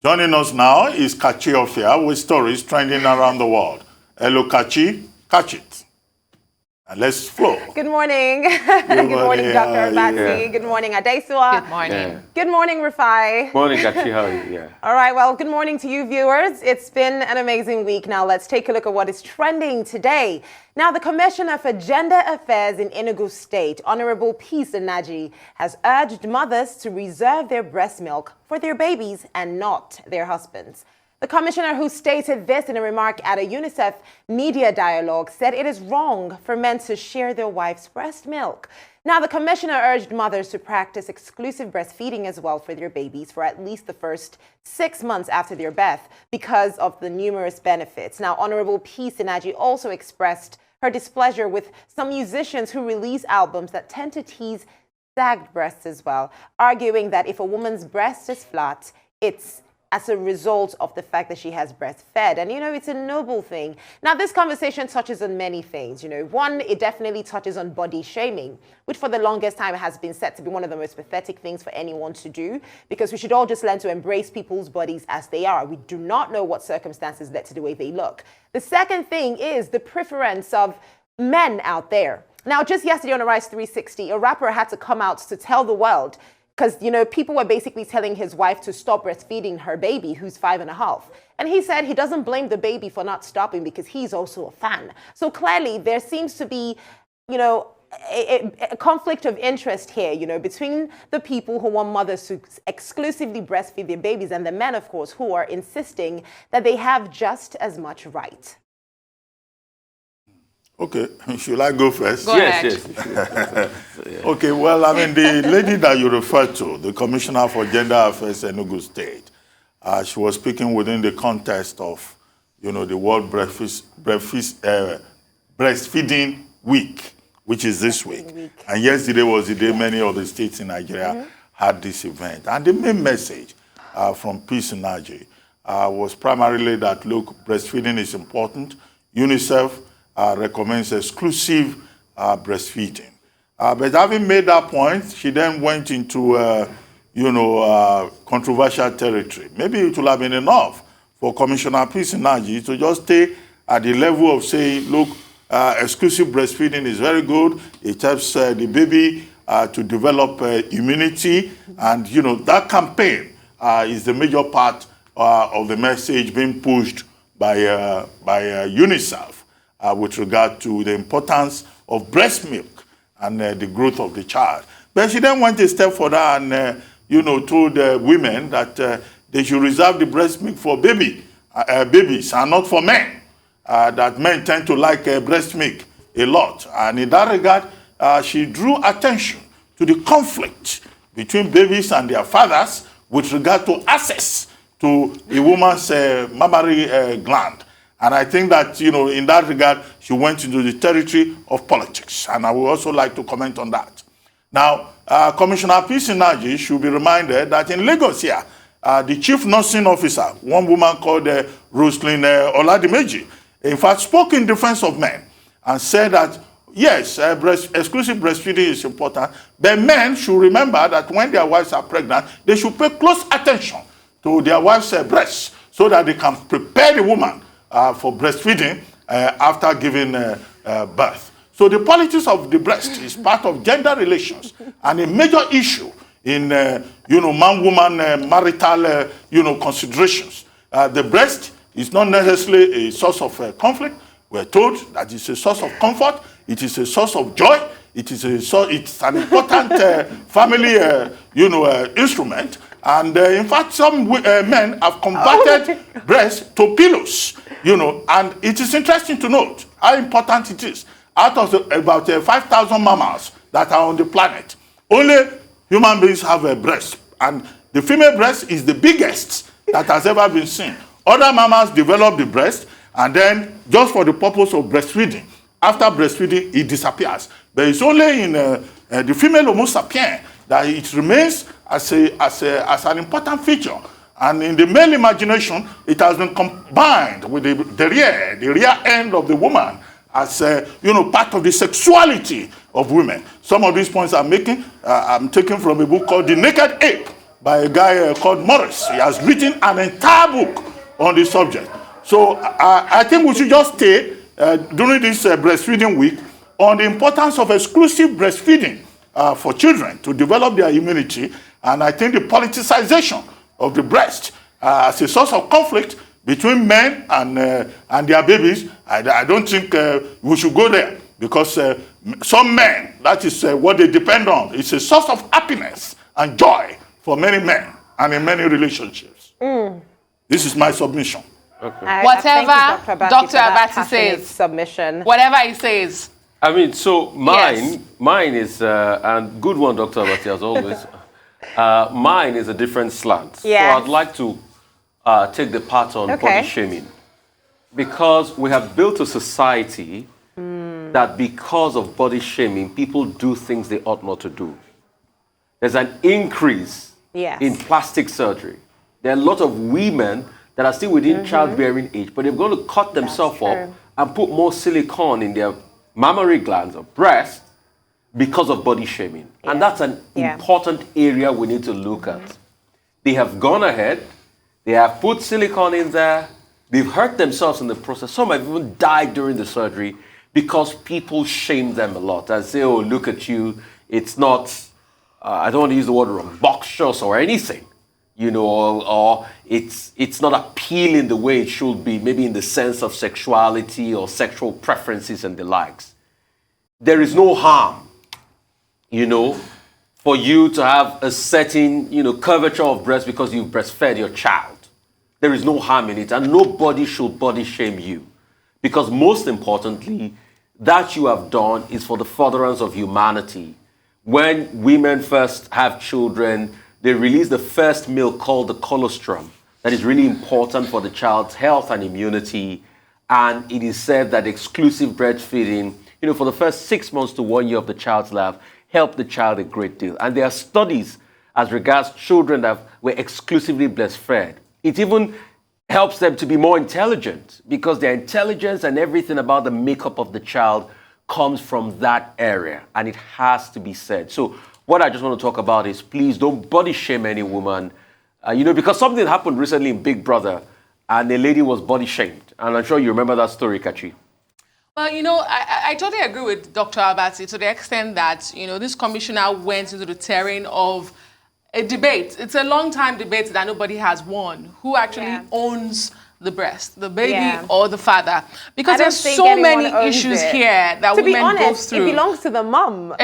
Joining us now is Kachi Ofia with stories trending around the world. Hello, Kachi. Catch it. And let's flow. Good morning. Good morning, Dr. Abasi. Good morning, Adesua. Good morning. Good morning, Rufai. Morning, Kachi. How are you? Yeah. All right, well, good morning to you viewers. It's been an amazing week. Now let's take a look at what is trending today. Now, the Commissioner for Gender Affairs in Enugu State, Honorable Peace Naji, has urged mothers to reserve their breast milk for their babies and not their husbands. The commissioner, who stated this in a remark at a UNICEF media dialogue, said it is wrong for men to share their wife's breast milk. Now, the commissioner urged mothers to practice exclusive breastfeeding as well for their babies for at least the first 6 months after their birth because of the numerous benefits. Now, Honorable Peace Naji also expressed her displeasure with some musicians who release albums that tend to tease sagged breasts as well, arguing that if a woman's breast is flat, it's as a result of the fact that she has breastfed. And, it's a noble thing. Now, this conversation touches on many things. One, it definitely touches on body shaming, which for the longest time has been said to be one of the most pathetic things for anyone to do, because we should all just learn to embrace people's bodies as they are. We do not know what circumstances led to the way they look. The second thing is the preference of men out there. Now, just yesterday on Arise 360, a rapper had to come out to tell the world, because, people were basically telling his wife to stop breastfeeding her baby, who's 5.5. And he said he doesn't blame the baby for not stopping because he's also a fan. So clearly there seems to be, a conflict of interest here, between the people who want mothers to exclusively breastfeed their babies and the men, of course, who are insisting that they have just as much right. Okay, should I go first? Go ahead. Yes. Okay, well, the lady that you referred to, the Commissioner for Gender Affairs in Enugu State, she was speaking within the context of, the World Breastfeeding Week, which is this week. And yesterday was the day many of the states in Nigeria had this event. And the main message from Peace Naji was primarily that, look, breastfeeding is important. UNICEF recommends exclusive breastfeeding. But having made that point, she then went into, controversial territory. Maybe it would have been enough for Commissioner Peace Naji to just stay at the level of saying, look, exclusive breastfeeding is very good. It helps the baby to develop immunity. And, that campaign is the major part of the message being pushed by UNICEF. With regard to the importance of breast milk and the growth of the child. But she then went a step further and, told women that they should reserve the breast milk for babies and not for men, that men tend to like breast milk a lot. And in that regard, she drew attention to the conflict between babies and their fathers with regard to access to a woman's mammary gland. And I think that, in that regard, she went into the territory of politics. And I would also like to comment on that. Now, Commissioner Peace Naji should be reminded that in Lagos here, the chief nursing officer, one woman called Roslyn Oladimeji, in fact, spoke in defense of men and said that, yes, exclusive breastfeeding is important, but men should remember that when their wives are pregnant, they should pay close attention to their wife's breasts so that they can prepare the woman for breastfeeding after giving birth. So the politics of the breast is part of gender relations and a major issue in, man-woman marital, considerations. The breast is not necessarily a source of conflict. We're told that it's a source of comfort. It is a source of joy. It's an important family, instrument. And in fact, some men have converted breasts to pillows, and it is interesting to note how important it is. Out of about 5,000 mammals that are on the planet, only human beings have a breast, and the female breast is the biggest that has ever been seen. Other mammals develop the breast, and then just for the purpose of breastfeeding, after breastfeeding, it disappears. But it's only in the female Homo sapien that it remains as an important feature. And in the male imagination, it has been combined with the rear end of the woman as part of the sexuality of women. Some of these points I'm taken from a book called The Naked Ape by a guy called Morris. He has written an entire book on the subject. So I think we should just stay during this breastfeeding week on the importance of exclusive breastfeeding for children to develop their immunity. And I think the politicization of the breast as a source of conflict between men and their babies, I don't think we should go there, because some men, that is what they depend on. It's a source of happiness and joy for many men and in many relationships. This is my submission. Okay. Whatever Dr. Abati says, submission. Whatever he says. I mean, so mine is, and good one, Dr. Abati, as always. Mine is a different slant. Yes. So I'd like to take the part on body shaming. Because we have built a society that because of body shaming, people do things they ought not to do. There's an increase in plastic surgery. There are a lot of women that are still within childbearing age, but they're going to cut themselves up and put more silicone in their mammary glands or breast because of body shaming. And that's an important area we need to look at. They have gone ahead, they have put silicone in there, they've hurt themselves in the process. Some have even died during the surgery because people shame them a lot and say, oh, look at you, it's not, I don't want to use the word rambunctious or anything, you know, or it's not appealing the way it should be, maybe in the sense of sexuality or sexual preferences and the likes. There is no harm, you know, for you to have a certain, you know, curvature of breast because you've breastfed your child. There is no harm in it, and nobody should body shame you. Because most importantly, that you have done is for the furtherance of humanity. When women first have children, they release the first milk called the colostrum. That is really important for the child's health and immunity. And it is said that exclusive breastfeeding, you know, for the first 6 months to 1 year of the child's life, help the child a great deal. And there are studies as regards children that were exclusively breastfed. It even helps them to be more intelligent because their intelligence and everything about the makeup of the child comes from that area. And it has to be said. So what I just want to talk about is please don't body shame any woman. You know, because something happened recently in Big Brother and a lady was body shamed. And I'm sure you remember that story, Kachi. Well, you know, I totally agree with Dr. Abati to the extent that, you know, this commissioner went into the terrain of a debate. It's a long time debate that nobody has won. Who actually owns the breast, the baby or the father? Because there's so many issues here that women go through. It belongs to the mom.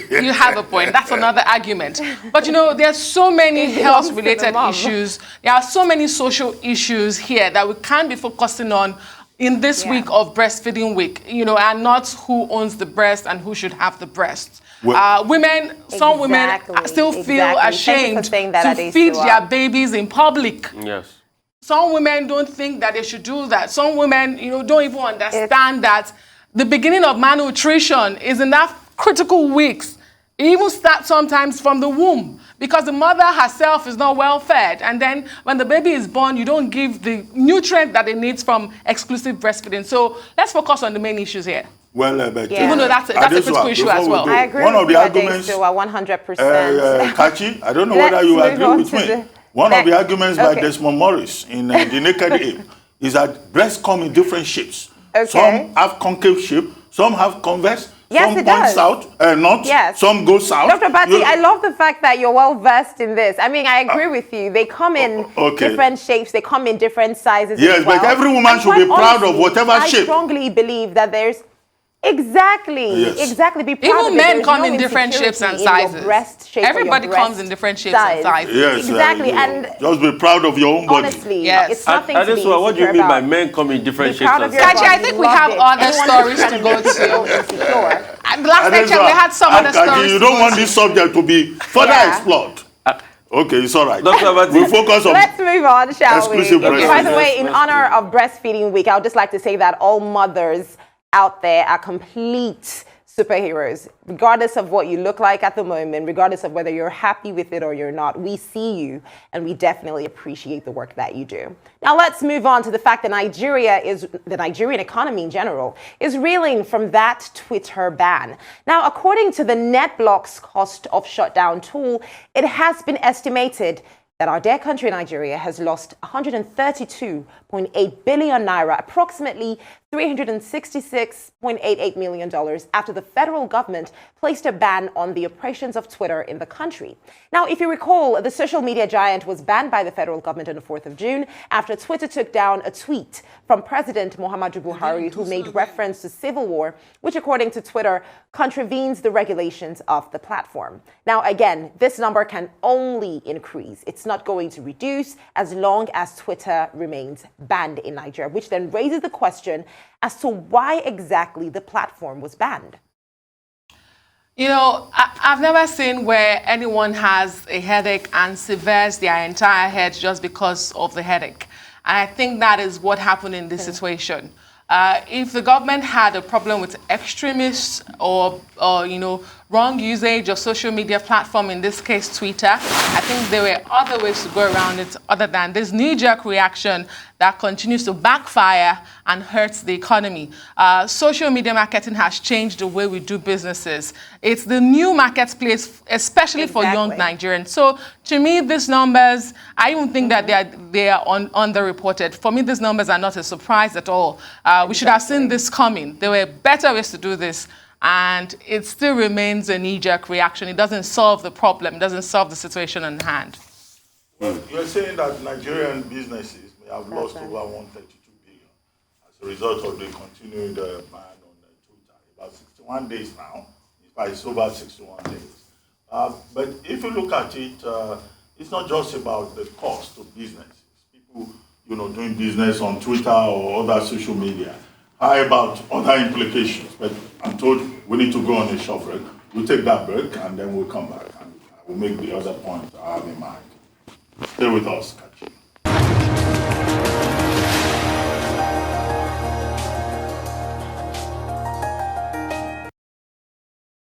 You have a point. That's another argument. But, you know, there's so many health-related issues. There are so many social issues here that we can't be focusing on in this week of breastfeeding week, you know, and not who owns the breast and who should have the breast. Women, some women still feel ashamed to feed their babies in public. Yes. Some women don't think that they should do that. Some women, you know, don't even understand that the beginning of malnutrition is in that critical weeks. It even starts sometimes from the womb because the mother herself is not well fed. And then when the baby is born, you don't give the nutrient that it needs from exclusive breastfeeding. So let's focus on the main issues here. Well, but even though that's a critical issue as well. I agree one with of the arguments, 100%. Kachi, I don't know whether you agree with me. One of the arguments by Desmond Morris in The Naked Ape is that breasts come in different shapes. Some have concave shape, some have convex, some point south, north, some go south. Dr. Bati, I love the fact that you're well versed in this. I mean, I agree with you. They come in different shapes, they come in different sizes. Yes, but every woman should be proud of whatever shape. I strongly believe that there's exactly. Be proud even of it. men come in different shapes and sizes. Breast shape Everybody comes in different shapes and sizes. Yes, exactly. And just be proud of your own body. Honestly, it's nothing to be what do you mean by men come in different shapes and sizes? Kachi, I think we have other stories to go to. Last lecture we had some other stories. You don't want this subject to be further explored. Okay, it's all right. We focus on. Let's move on, shall we? By the way, in honor of Breastfeeding Week, I would just like to say that all mothers out there are complete superheroes. Regardless of what you look like at the moment, regardless of whether you're happy with it or you're not, we see you and we definitely appreciate the work that you do. Now let's move on to the fact that the Nigerian economy in general is reeling from that Twitter ban. Now, according to the NetBlock's cost of shutdown tool, it has been estimated that our dear country, Nigeria, has lost 132.8 billion naira, approximately $366.88 million, after the federal government placed a ban on the operations of Twitter in the country. Now, if you recall, the social media giant was banned by the federal government on the 4th of June after Twitter took down a tweet from President Muhammadu Buhari, who made reference to civil war, which, according to Twitter, contravenes the regulations of the platform. Now, again, this number can only increase. It's not going to reduce as long as Twitter remains banned in Nigeria, which then raises the question as to why exactly the platform was banned. You know, I've never seen where anyone has a headache and severs their entire head just because of the headache. And I think that is what happened in this situation. If the government had a problem with extremists or wrong usage of social media platform, in this case Twitter, I think there were other ways to go around it other than this knee-jerk reaction that continues to backfire and hurts the economy. Social media marketing has changed the way we do businesses. It's the new marketplace, especially for young Nigerians. So to me, these numbers, I even think that they are underreported. For me, these numbers are not a surprise at all. We should have seen this coming. There were better ways to do this. And it still remains a knee-jerk reaction. It doesn't solve the problem. It doesn't solve the situation in hand. Well, you're saying that Nigerian businesses may have lost over 132 billion as a result of the continued ban on Twitter. About 61 days now. In fact, it's over 61 days. But if you look at it, it's not just about the cost of businesses. People, doing business on Twitter or other social media. How about other implications? But I'm told we need to go on a short break. We'll take that break and then we'll come back and we'll make the other points I have in mind. Stay with us, Kachi.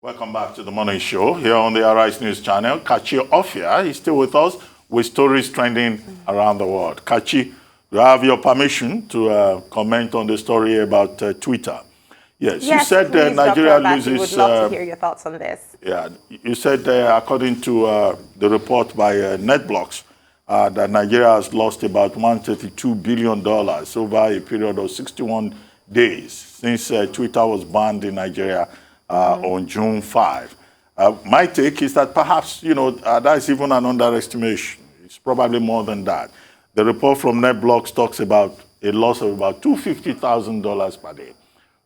Welcome back to the Morning Show here on the Arise News Channel. Kachi Ofia is still with us with stories trending around the world. Kachi, do I have your permission to comment on the story about Twitter? Yes, you said Nigeria loses... We would love to hear your thoughts on this. Yeah, you said according to the report by NetBlocks, that Nigeria has lost about $132 billion over a period of 61 days since Twitter was banned in Nigeria on June 5. My take is that perhaps, that's even an underestimation. It's probably more than that. The report from NetBlocks talks about a loss of about $250,000 per day.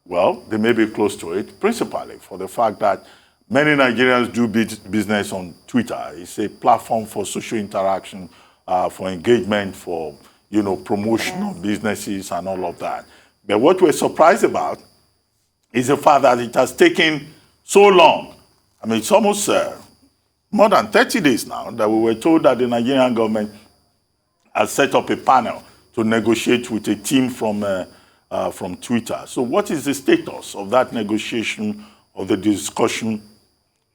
Well, they may be close to it, principally for the fact that many Nigerians do business on Twitter. It's a platform for social interaction, for engagement, for, promotion of businesses and all of that. But what we're surprised about is the fact that it has taken so long. I mean, it's almost more than 30 days now that we were told that the Nigerian government has set up a panel to negotiate with a team from Twitter. So what is the status of that negotiation, of the discussion,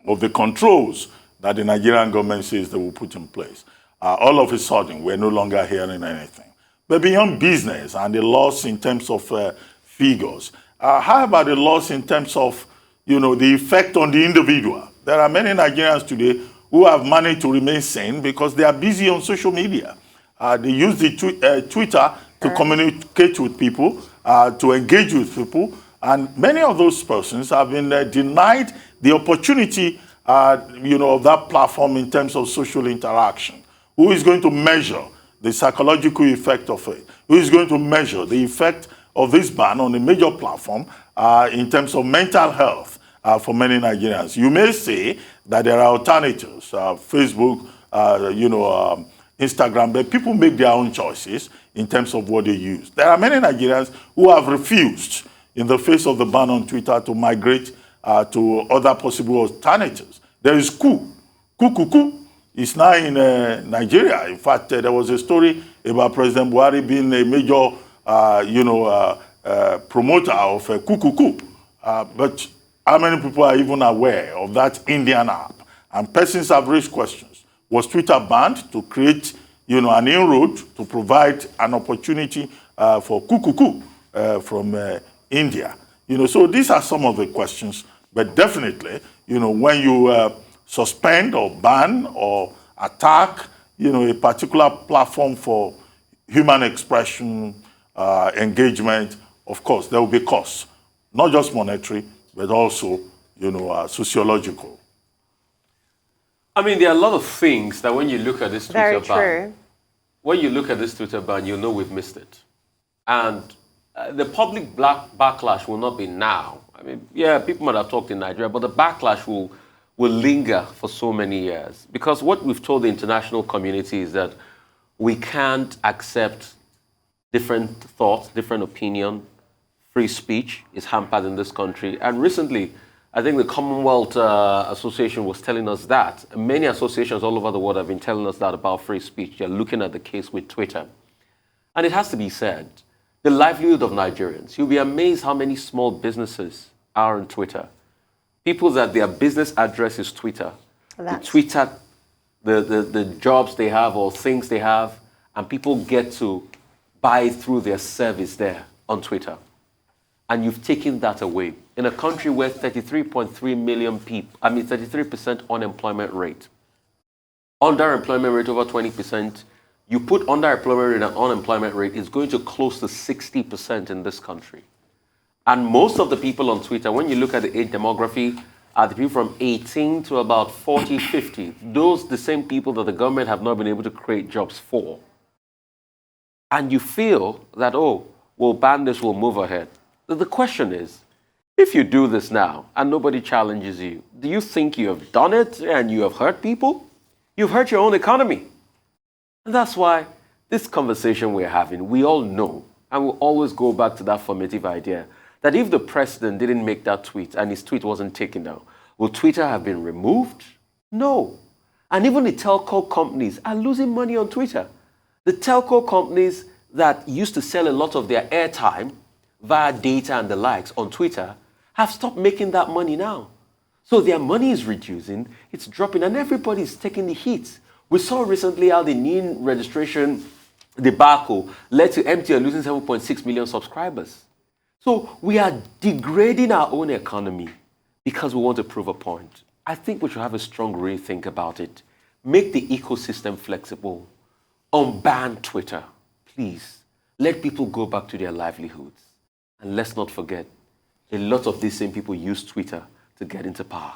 of the controls that the Nigerian government says they will put in place? All of a sudden, we're no longer hearing anything. But beyond business and the loss in terms of figures, how about the loss in terms of, the effect on the individual? There are many Nigerians today who have managed to remain sane because they are busy on social media. They use the Twitter to communicate with people, to engage with people, and many of those persons have been denied the opportunity, of that platform in terms of social interaction. Who is going to measure the psychological effect of it? Who is going to measure the effect of this ban on a major platform in terms of mental health for many Nigerians? You may say that there are alternatives, Facebook, Instagram, but people make their own choices in terms of what they use. There are many Nigerians who have refused, in the face of the ban on Twitter, to migrate to other possible alternatives. There is Kukuku. It's now in Nigeria. In fact, there was a story about President Buhari being a major, promoter of Kukuku. But how many people are even aware of that Indian app? And persons have raised questions. Was Twitter banned to create, an inroad to provide an opportunity for kukuku from India? So these are some of the questions. But definitely, when you suspend or ban or attack, a particular platform for human expression, engagement, of course, there will be costs. Not just monetary, but also, sociological. I mean, there are a lot of things that when you look at this Twitter ban, you'll know we've missed it. And the public backlash will not be now. I mean, yeah, people might have talked in Nigeria, but the backlash will linger for so many years. Because what we've told the international community is that we can't accept different thoughts, different opinion. Free speech is hampered in this country. And recently, I think the Commonwealth Association was telling us that. Many associations all over the world have been telling us that about free speech. They're looking at the case with Twitter. And it has to be said, the livelihood of Nigerians. You'll be amazed how many small businesses are on Twitter. People that their business address is Twitter. They tweet at the jobs they have or things they have, and people get to buy through their service there on Twitter. And you've taken that away. In a country where 33.3 million people, 33% unemployment rate, underemployment rate over 20%, you put underemployment rate and unemployment rate is going to close to 60% in this country. And most of the people on Twitter, when you look at the age demography, are the people from 18 to about 40, 50. Those the same people that the government have not been able to create jobs for. And you feel that, we'll ban this, we'll move ahead. The question is, if you do this now and nobody challenges you, do you think you have done it and you have hurt people? You've hurt your own economy. And that's why this conversation we're having, we all know, and we'll always go back to that formative idea, that if the president didn't make that tweet and his tweet wasn't taken down, will Twitter have been removed? No. And even the telco companies are losing money on Twitter. The telco companies that used to sell a lot of their airtime via data and the likes on Twitter have stopped making that money now. So their money is reducing, it's dropping, and everybody's taking the heat. We saw recently how the NIN registration debacle led to MTN losing 7.6 million subscribers. So we are degrading our own economy because we want to prove a point. I think we should have a strong rethink about it. Make the ecosystem flexible. Unban Twitter, please. Let people go back to their livelihoods. And let's not forget, a lot of these same people use Twitter to get into power.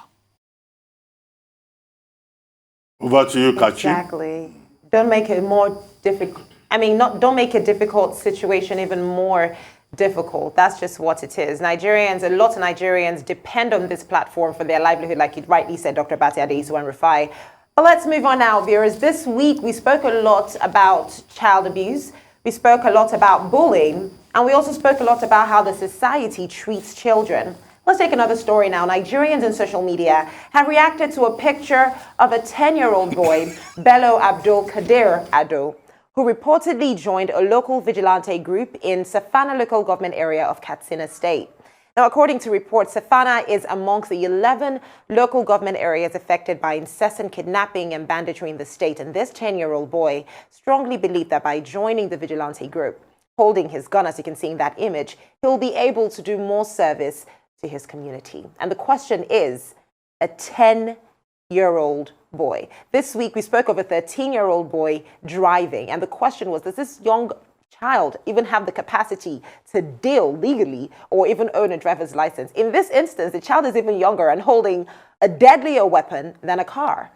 Over to you, Kachi. Exactly. Don't make it more difficult. Don't make a difficult situation even more difficult. That's just what it is. A lot of Nigerians depend on this platform for their livelihood, like you rightly said, Dr. Bati Adeisu and Rufai. But let's move on now, viewers. This week, we spoke a lot about child abuse. We spoke a lot about bullying. And we also spoke a lot about how the society treats children. Let's take another story now. Nigerians in social media have reacted to a picture of a 10-year-old boy, Bello Abdul Kadir Ado, who reportedly joined a local vigilante group in Safana local government area of Katsina State. Now, according to reports, Safana is amongst the 11 local government areas affected by incessant kidnapping and banditry in the state. And this 10-year-old boy strongly believed that by joining the vigilante group, holding his gun, as you can see in that image, he'll be able to do more service to his community. And the question is, a 10-year-old boy. This week, we spoke of a 13-year-old boy driving. And the question was, does this young child even have the capacity to deal legally or even own a driver's license? In this instance, the child is even younger and holding a deadlier weapon than a car.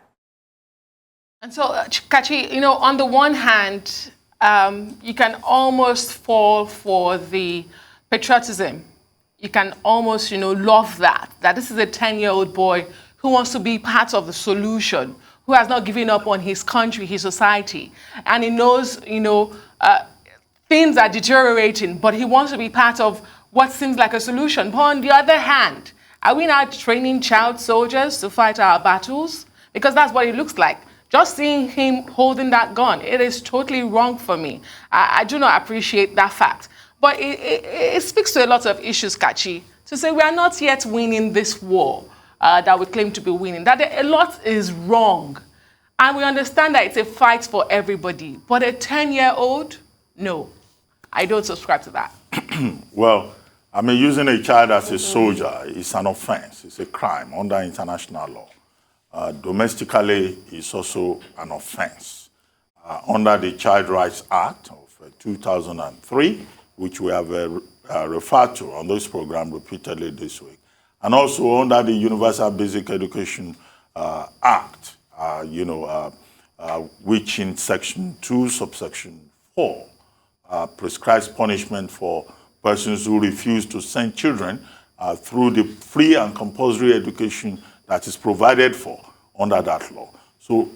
And so, Kachi, on the one hand, you can almost fall for the patriotism. You can almost, love that this is a 10-year-old boy who wants to be part of the solution, who has not given up on his country, his society. And he knows, things are deteriorating, but he wants to be part of what seems like a solution. But on the other hand, are we now training child soldiers to fight our battles? Because that's what it looks like. Just seeing him holding that gun, it is totally wrong for me. I do not appreciate that fact. But it speaks to a lot of issues, Kachi. to say we are not yet winning this war that we claim to be winning, that a lot is wrong. And we understand that it's a fight for everybody. But a 10-year-old, no, I don't subscribe to that. Well, I mean, using a child as a soldier is an offense. It's a crime under international law. Domestically, it's also an offense. Under the Child Rights Act of 2003, which we have referred to on this program repeatedly this week, and also under the Universal Basic Education Act, which in Section 2, subsection 4, prescribes punishment for persons who refuse to send children through the free and compulsory education that is provided for under that law. So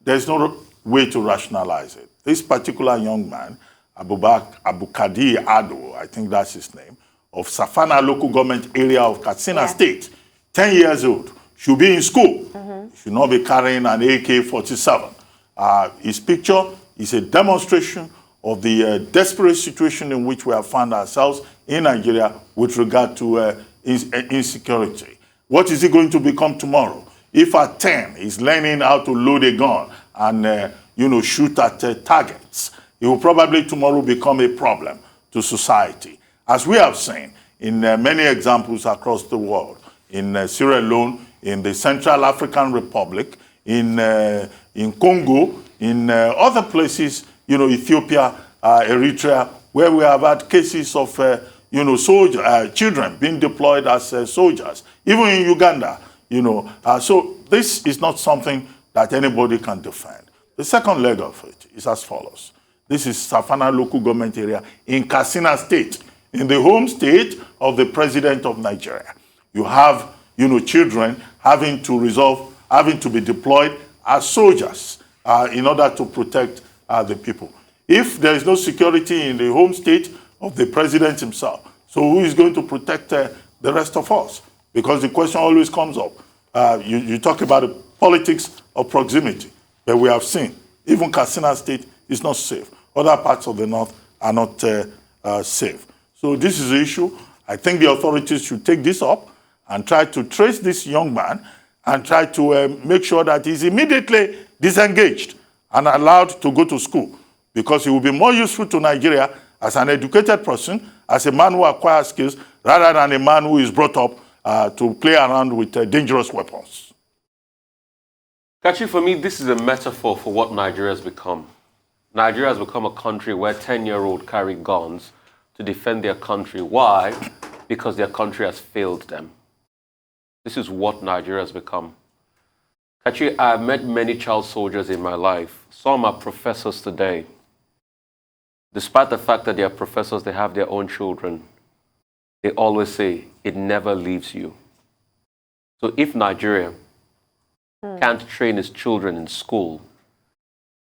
there's no way to rationalize it. This particular young man, Abukadi Ado, I think that's his name, of Safana local government area of Katsina State, 10 years old, should be in school. Should not be carrying an AK-47. His picture is a demonstration of the desperate situation in which we have found ourselves in Nigeria with regard to insecurity. What is he going to become tomorrow? If at 10 he's learning how to load a gun and shoot at targets, he will probably tomorrow become a problem to society. As we have seen in many examples across the world, in Sierra Leone, in the Central African Republic, in Congo, in other places, Ethiopia, Eritrea, where we have had cases of children being deployed as soldiers, even in Uganda, so this is not something that anybody can defend. The second leg of it is as follows. This is Safana local government area in Katsina State, in the home state of the president of Nigeria. You have, children having to be deployed as soldiers in order to protect the people. If there is no security in the home state of the president himself, so who is going to protect the rest of us? Because the question always comes up. You talk about the politics of proximity, but we have seen even Katsina State is not safe. Other parts of the north are not safe. So this is the issue. I think the authorities should take this up and try to trace this young man and try to make sure that he's immediately disengaged and allowed to go to school, because he will be more useful to Nigeria as an educated person, as a man who acquires skills, rather than a man who is brought up to play around with dangerous weapons. Actually, for me, this is a metaphor for what Nigeria has become. Nigeria has become a country where 10-year-olds carry guns to defend their country. Why? Because their country has failed them. This is what Nigeria has become. Actually, I have met many child soldiers in my life. Some are professors today. Despite the fact that they are professors, they have their own children. They always say, it never leaves you. So if Nigeria can't train its children in school,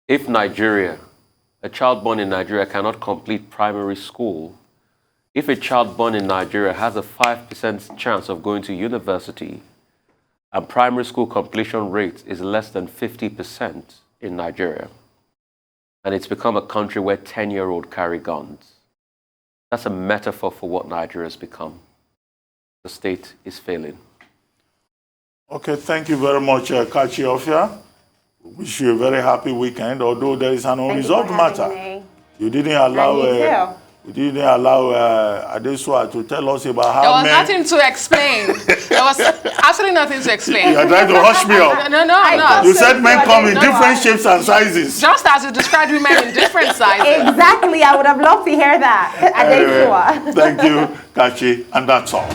if a child born in Nigeria cannot complete primary school, if a child born in Nigeria has a 5% chance of going to university, and primary school completion rate is less than 50% in Nigeria, and it's become a country where 10-year-olds carry guns, that's a metaphor for what Nigeria has become. The state is failing. Okay, thank you very much, Kachi Ofia. Wish you a very happy weekend, although there is an unresolved matter. You didn't allow Adesua to tell us about how there was nothing to explain. There was absolutely nothing to explain. You're trying to hush me up. No. You said men come in different shapes and sizes. Just as you described women in different sizes. Exactly. I would have loved to hear that. Anyway, thank you, Kachi, and that's all.